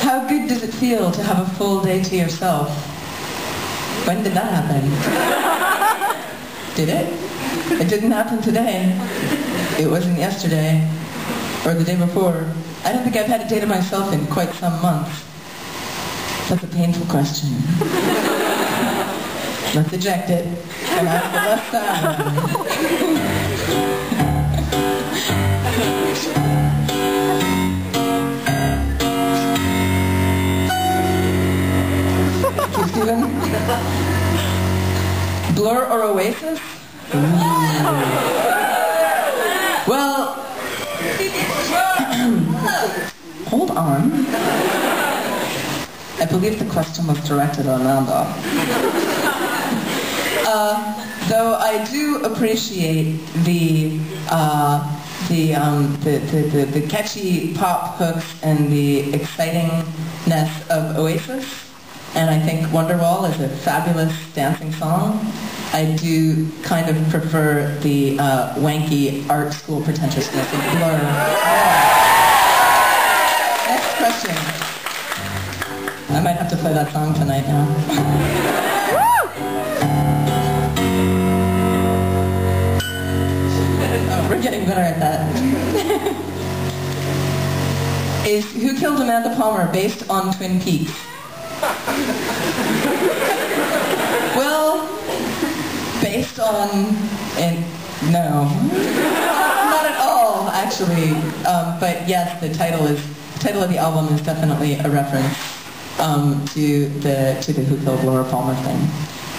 How good does it feel to have a full day to yourself? When did that happen? Did it? It didn't happen today. It wasn't yesterday. Or the day before. I don't think I've had a day to myself in quite some months. That's a painful question. Let's eject it and ask the left side. Steven? Blur or Oasis? Well, hold on. I believe the question was directed at Amanda. Though I do appreciate the catchy pop hooks and the excitingness of Oasis. And I think Wonderwall is a fabulous dancing song. I do kind of prefer the wanky art school pretentiousness of Blur. Next question. I might have to play that song tonight now. Oh, we're getting better at that. Is Who Killed Amanda Palmer based on Twin Peaks? Well, based on, no, not at all, actually. But yes, the title of the album is definitely a reference to the Who Killed Laura Palmer thing.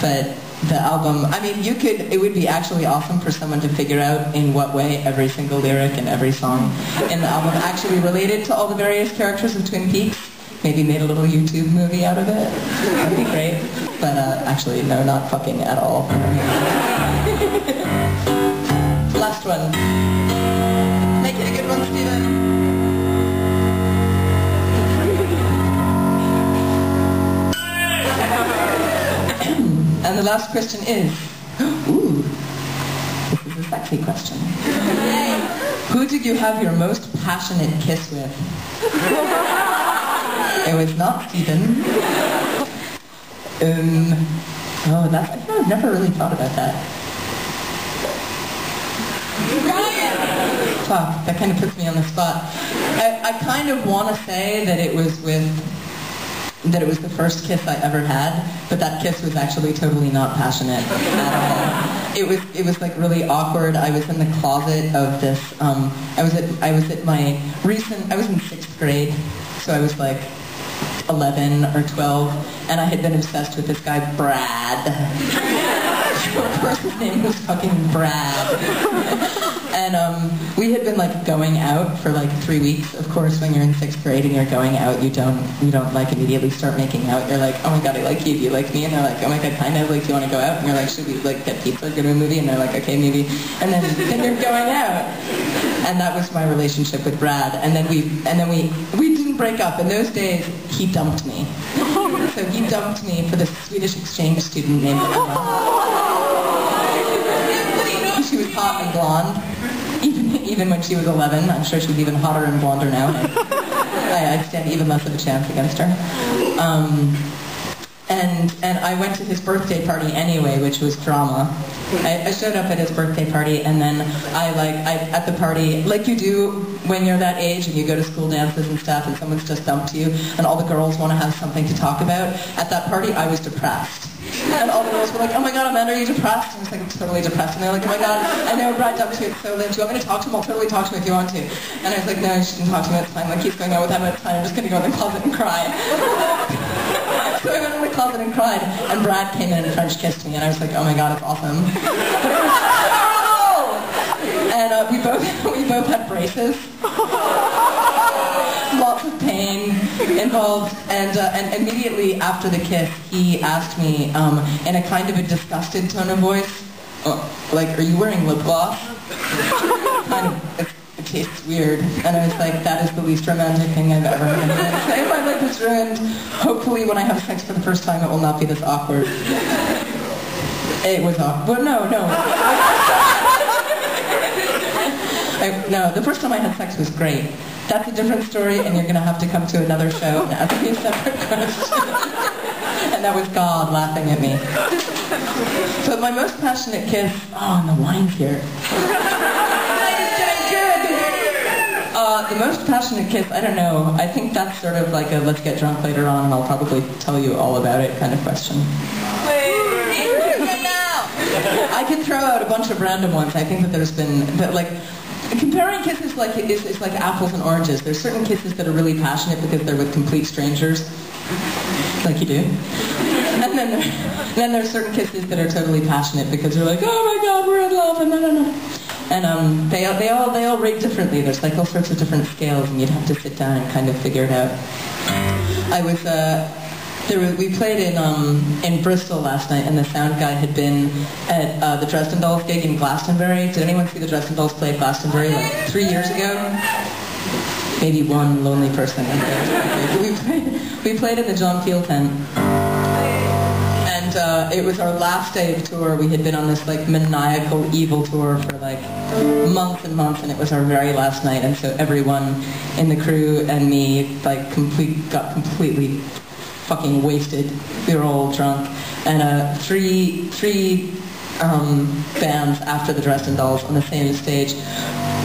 But the album, I mean, it would be actually awesome for someone to figure out in what way every single lyric and every song in the album actually related to all the various characters of Twin Peaks. Maybe made a little YouTube movie out of it. That'd be great. But actually, no, not fucking at all. Last one. Make it a good one, Steven. And the last question is, ooh, this is a sexy question. Who did you have your most passionate kiss with? It was not Stephen. I've never really thought about that. Fuck, that kind of puts me on the spot. I kind of want to say that it was the first kiss I ever had, but that kiss was actually totally not passionate at all. It was like really awkward. I was in the closet of this, I was in 6th grade, so I was like 11 or 12, and I had been obsessed with this guy, Brad. Of course his name was fucking Brad. And we had been like going out for like 3 weeks. Of course, when you're in 6th grade and you're going out, you don't like immediately start making out. You're like, oh my god, I like you. Do you like me? And they're like, oh my god, kind of. Like, do you want to go out? And you're like, should we like get pizza, go to a movie? And they're like, okay, maybe. And then you're going out. And that was my relationship with Brad. And then we didn't break up. In those days, he dumped me. So he dumped me for this Swedish exchange student named Emma. She was hot and blonde, even when she was 11. I'm sure she's even hotter and blonder now. I'd stand even less of a chance against her. And I went to his birthday party anyway, which was drama. I showed up at his birthday party, and then I at the party, like you do when you're that age and you go to school dances and stuff, and someone's just dumped you, and all the girls want to have something to talk about. At that party, I was depressed. And all the girls were like, oh my god, Amanda, are you depressed? And I was like, I'm totally depressed. And they're like, oh my god, I know Brad dumped you, so like, do you want me to talk to him? I'll totally talk to him if you want to. And I was like, no, you shouldn't talk to him, it's fine. Like, he's going out with Emma, it's fine. I'm just going to go in the closet and cry. So I went in the closet and cried, and Brad came in and French kissed me, and I was like, oh my god, it's awesome. But it was terrible! And we both had braces. Lots of pain involved, and immediately after the kiss, he asked me in a kind of a disgusted tone of voice, like, are you wearing lip gloss? Kind of, it tastes weird. And I was like, that is the least romantic thing I've ever heard. If my life is ruined, hopefully when I have sex for the first time it will not be this awkward. It was awkward. No. No, the first time I had sex was great. That's a different story, and you're going to have to come to another show and ask me a separate question. And that was God laughing at me. But my most passionate kiss... Oh, and the wine's here. The most passionate kiss, I don't know. I think that's sort of like a let's get drunk later on and I'll probably tell you all about it kind of question. I could throw out a bunch of random ones. I think that there's been... But like, comparing kisses is like apples and oranges. There's certain kisses that are really passionate because they're with complete strangers. Like you do. And then there's certain kisses that are totally passionate because they're like, oh my God, we're in love, and And they all rate differently. There's like all sorts of different scales, and you'd have to sit down and kind of figure it out. We played in Bristol last night, and the sound guy had been at the Dresden Dolls gig in Glastonbury. Did anyone see the Dresden Dolls play at Glastonbury like 3 years ago? Maybe one lonely person. We played in the John Peel tent. And it was our last day of tour. We had been on this like maniacal evil tour for like months and months, and it was our very last night. And so everyone in the crew and me like got completely fucking wasted. We were all drunk. And three bands after the Dresden Dolls on the same stage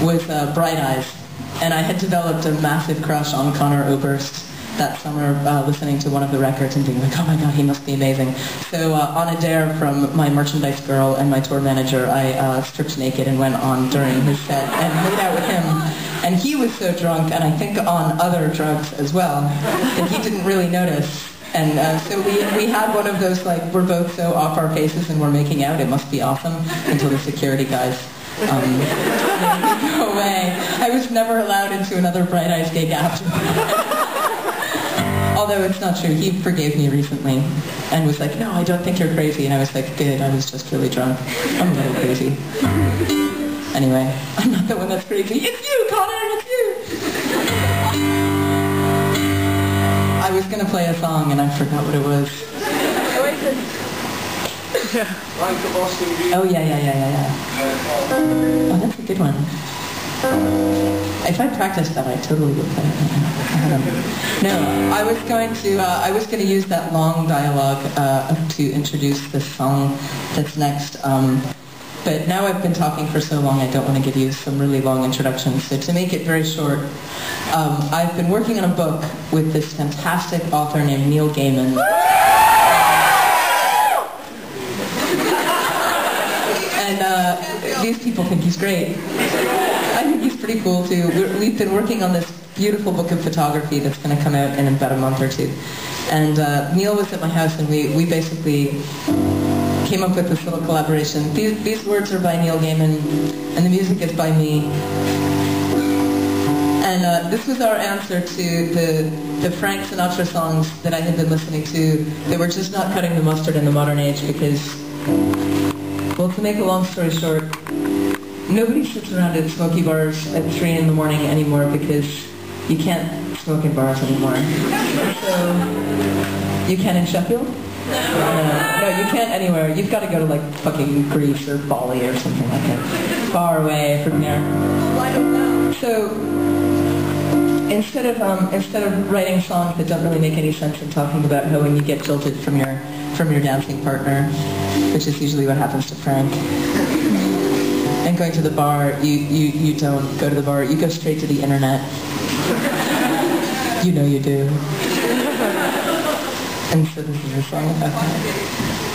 with Bright Eyes. And I had developed a massive crush on Conor Oberst that summer, listening to one of the records and being like, oh my God, he must be amazing. So on a dare from my merchandise girl and my tour manager, I stripped naked and went on during his set and made out with him. And he was so drunk, and I think on other drugs as well, that he didn't really notice. And so we had one of those, like, we're both so off our faces and we're making out, it must be awesome, until the security guys made me go away. I was never allowed into another Bright Eyes gig after that. Although it's not true, he forgave me recently and was like, no, I don't think you're crazy. And I was like, good, I was just really drunk. I'm a little crazy. Anyway, I'm not the one that's crazy. It's you, Connor, it's you! I was going to play a song and I forgot what it was. Oh, yeah. Oh, that's a good one. If I practiced that, I totally would play it. No, I was going to use that long dialogue to introduce this song that's next. But now I've been talking for so long, I don't want to give you some really long introductions. So to make it very short, I've been working on a book with this fantastic author named Neil Gaiman. And these people think he's great. I think he's pretty cool too. We've been working on this beautiful book of photography that's going to come out in about a month or two. And Neil was at my house, and we basically came up with this little collaboration. These words are by Neil Gaiman, and the music is by me. And this was our answer to the Frank Sinatra songs that I had been listening to that were just not cutting the mustard in the modern age because, well, to make a long story short, nobody sits around at smoky bars at 3 in the morning anymore because you can't smoke in bars anymore. So, you can in Sheffield? No, you can't anywhere. You've got to go to like fucking Greece or Bali or something like that. Far away from here. So, instead of writing songs that don't really make any sense and talking about how when you get jilted from your dancing partner, which is usually what happens to Frank, and going to the bar, you don't go to the bar, you go straight to the internet. You know you do. And so this is a song about that.